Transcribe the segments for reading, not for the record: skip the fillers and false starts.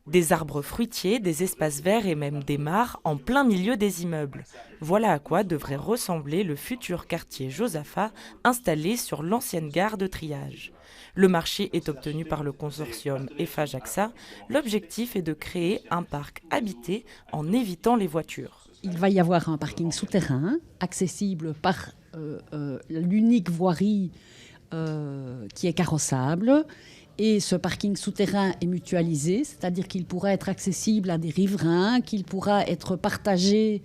Des arbres fruitiers, des espaces verts et même des mares en plein milieu des immeubles. Voilà à quoi devrait ressembler le futur quartier Josaphat installé sur l'ancienne gare de triage. Le marché est obtenu par le consortium EFA-JAXA. L'objectif est de créer un parc habité en évitant les voitures. Il va y avoir un parking souterrain accessible par l'unique voirie qui est carrossable. Et ce parking souterrain est mutualisé, c'est-à-dire qu'il pourra être accessible à des riverains, qu'il pourra être partagé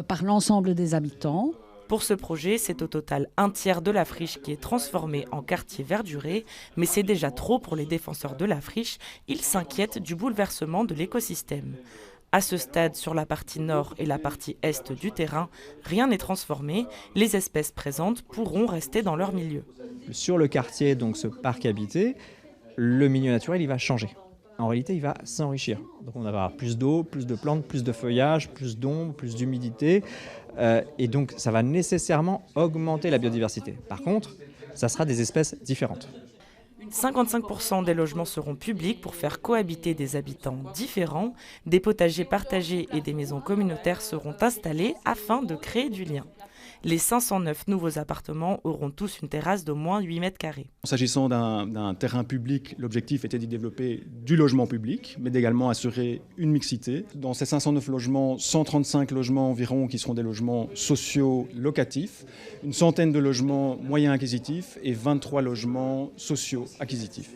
par l'ensemble des habitants. Pour ce projet, c'est au total un tiers de la friche qui est transformée en quartier verduré, mais c'est déjà trop pour les défenseurs de la friche. Ils s'inquiètent du bouleversement de l'écosystème. À ce stade, sur la partie nord et la partie est du terrain, rien n'est transformé. Les espèces présentes pourront rester dans leur milieu. Sur le quartier, donc ce parc habité, le milieu naturel, il va changer. En réalité, il va s'enrichir. Donc on va avoir plus d'eau, plus de plantes, plus de feuillage, plus d'ombre, plus d'humidité. Et donc ça va nécessairement augmenter la biodiversité. Par contre, ça sera des espèces différentes. 55% des logements seront publics pour faire cohabiter des habitants différents. Des potagers partagés et des maisons communautaires seront installés afin de créer du lien. Les 509 nouveaux appartements auront tous une terrasse d'au moins 8 mètres carrés. S'agissant d'un terrain public, l'objectif était d'y développer du logement public, mais également assurer une mixité. Dans ces 509 logements, 135 logements environ qui seront des logements sociaux locatifs, une centaine de logements moyens acquisitifs et 23 logements sociaux acquisitifs.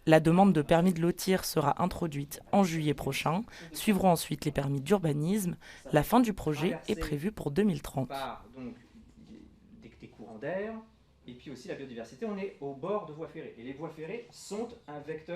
La demande de permis de lotir sera introduite en juillet prochain. Suivront ensuite les permis d'urbanisme. La fin du projet est prévue pour 2030. Donc, des courants d'air et puis aussi la biodiversité. On est au bord de voies ferrées et les voies ferrées sont un vecteur